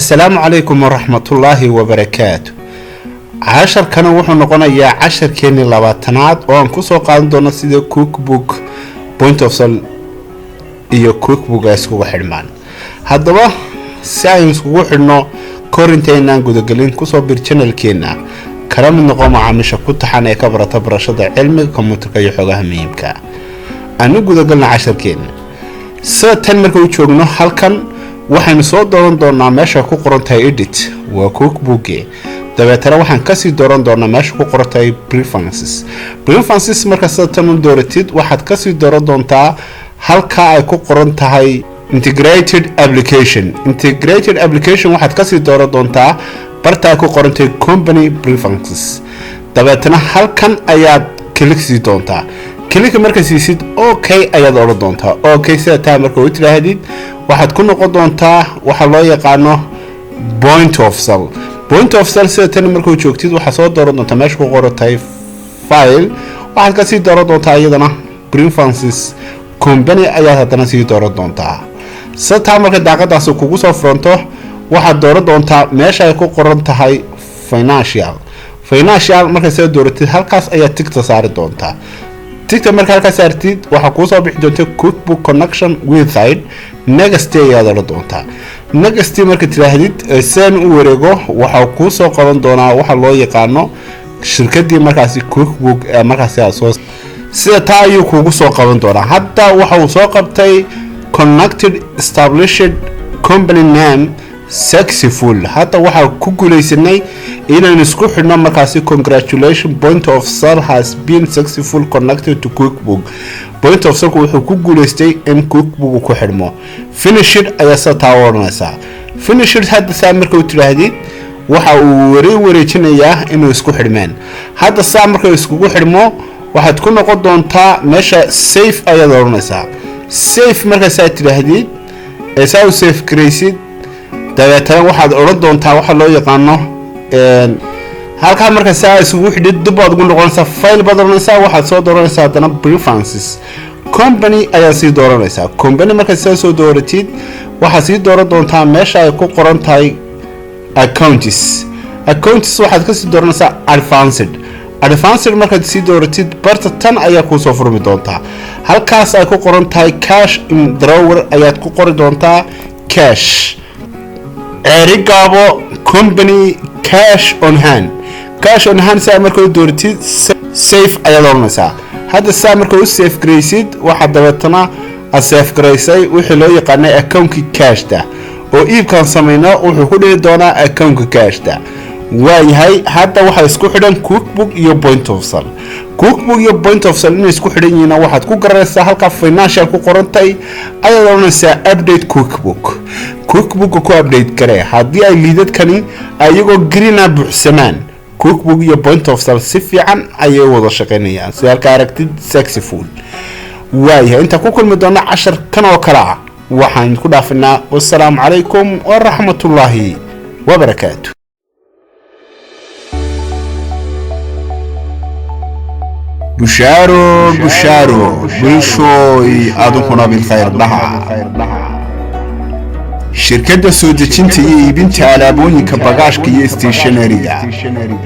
السلام عليكم ورحمة الله وبركاته. عشر كانوا وحنا نقولنا يا عشر كيني لباتنات وانكسو قادم دونا سيدا كوك بوك بوينت اوف سال iyo cook book isku xirmaan hadaba science ugu xirno quarantine guda galin ku soo bir channelkeena karam noqo macaamiisha ku taxan ee ka barata barashada cilmiga kombiyuutarka iyo xogaha muhiimka anu guda galna casharkeena tan marka uu joogno halkan waxaan soo dooran doonaa meesha ku qoran tahay edit waa cook book dabeetana waxaan ka sii dooran doonaa meesha ku qoran tahay preferences marka tan u dooratid waxaad ka sii dooran doontaa halka ay ku qoran tahay integrated application waxaad ka sii dooran doontaa barta ay ku qoran tahay company preferences dabeetana halkan ayaad click sii doontaa click marka siisid okay ayaad oran doontaa okay sida taa marka uu tiraahdid waxaad ku noqon doontaa waxa loo yaqaano point of sale sida tan marka uu joogtid waxa soo dooran doontaa meesha ku qoran tahay file waxaad ka sii dooran doontaa iyadana preferences company ayaa hadana sii dooran doontaa sida marka daaqadaas kugu soo furanto waxaad dooran doontaa meesha ay ku qoran tahay financial marka soo dooratid halkaas ayaa tigta saari doontaa tigta marka halkaas saartid waxa ku soo bixi doonta cookbook connection website next ayaa dooran doontaa next marka tiraahdid saan u wareego waxa ku soo qaban doonaa waxa loo yaqaano shirkadii markaasi cookbook markaasi soo sida taa ayuu kugu soo qaban doonaa hadda waxa uu soo qabtay connected established company name successful hadda waxa ku guuleysanay inaan isku xidhno markaasi congratulations point of sale has been successful connected to cookbook point of sale wuxuu ku guuleystay in cookbook ku xidhmo finished ayaa soo taawanaysa finished hadda saa marka uu tiraahdid waxa uu wareejinayaa inuu isku xidhmeen hadda saa marka isku xidhmo waxaad ku noqon doontaa meesha safe ayaad oranaysaa safe marka saa tiraahdid saa u safe graysid dabeetana waxaad oran doontaa waxa loo yaqaano halka marka saa isugu xidhid dib aad ugu noqonaysaa file baad oranaysaa waxaad soo dooranaysaa hadana preferences company ayaa sii dooranaysaa company marka saa soo dooratid waxaad sii dooran doontaa meesha ay ku qoran tahay accounts waxaad ka sii dooranaysaa advanced markaad sii dooratid barta tan ayaa ku soo furmi doontaa halkaas ay ku qoran tahay cash in drawer ayaad ku qori doontaa cash erigabo company cash on hand saa markaa dooratid safe ayaad oranaysaa hadda saa markaa u safe graysid waxaad dabeetana aad safe graysay wixii loo yaqaanay accountka cashta oo iibkan samayno wuxuu ku dhihi doonaa accountka cashta waayahay hadda waxa isku xidhan cookbook iyo point of sale inay isku xidhan yihiin waxaad ku garanaysaa halka financial ku qorantay ayaad oranaysaa update cookbook ku update garee haddii ay liidadkani ayagoo grina buuxsamaan cookbook iyo point of sale si fiican ayay wada shaqaynayaan si halka aragtid successful waayahay inta ku kulmi doona cashar kan oo kala waxaan ku dhaafinaa wassalaamu calaykum wa rahmatullaahi wa barakaatuh. بشارو بلشوي أدوكنا بالخير لها شركة سودجينتي يبنتي ألابوني كباقاشك يستيشنريا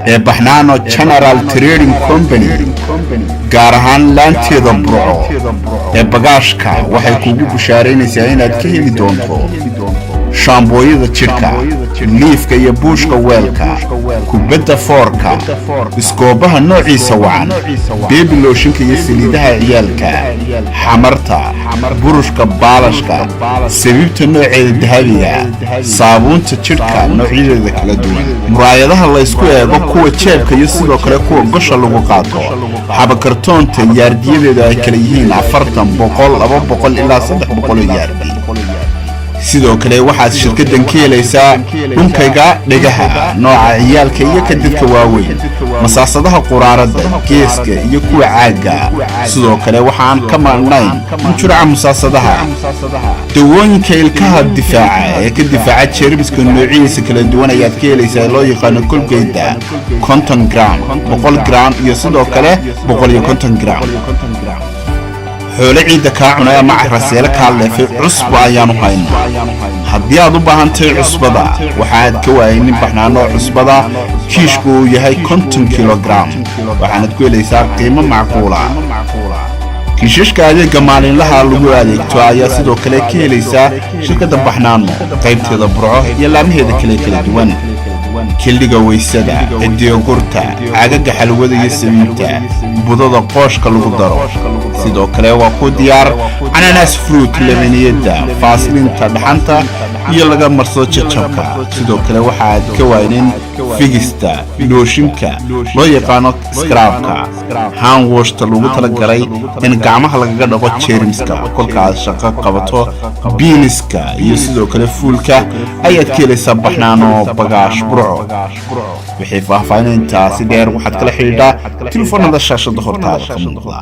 بحنانو جنرال تريدين كومباني غارهان لانتي ضبرعو باقاشكا وحيكوبو بشارين سيئينات كيلي دونتو شامبويدا جيركا ليفكا iyo buushka weelka kubadda foorka iskoobaha noociisa wacan baby lotionka iyo saliidaha ciyaalka xamarta burushka baalashka sabiibta nooceeda dahabiga saabuunta jirka noocyadeeda kala duwan muraayadaha la isku eego kuwa jeebka iyo sidoo kale kuwa gosha lagu qaato xabakartoonta yaardiyadeeda ay kala yihiin 40 100 200 ilaa 300 yaardi sidoo kale waxaad shirkadan ka helaysaa dhunkayga dhigaha nooca ciyaalka iyo ka dadka waaweyn masaasadaha quraarada geeska iyo kuwa caaga sidoo kale waxaan ka marnayn jurca masaasadaha dawooyinka ilkaha difaaca ee ka difaaca jeermiska noocyadiisa kala duwan ayaad ka helaysaa loo yaqaan Colgate 50 gram 100 gram iyo sidoo kale 150 gram xoolo ciida ka cunaya ama carraseela ka leefay cusba ayaanu haynaa haddii aad u baahantahay cusbada waxaad ka waaynin baxnaano cusbada kiishku uu yahay 50 kilogram waxaanad ku helaysaa qiimo macquul ah kiishashka adeega maalinlaha lagu adeegto ayaa sidoo kale ka helaysaa shirkadda baxnaano qaybteeda burco iyo laamaheeda kala duwan kildhiga weysada cidiyo gurta cagaga xalwada iyo saliidda budada qooshka lagu daro sidoo kale waa ku diyaar ananas fruit lemonade faaslinta dhaxanta iyo laga marsado jajabka sidoo kale waxaad ka waaynin figista looshinka loo yaqaano scrubka hand washta lagu talagalay in gacmaha lagaga dhaqo jeermiska kolkaad shaqo qabato beaniska iyo sidoo kale fuulka ayaad ka helaysaa baxnaano bagaash burco wixii faahfaahinta si dheer waxaad kala xiriirtaa telefoonada shaashada hortaada ka muuqda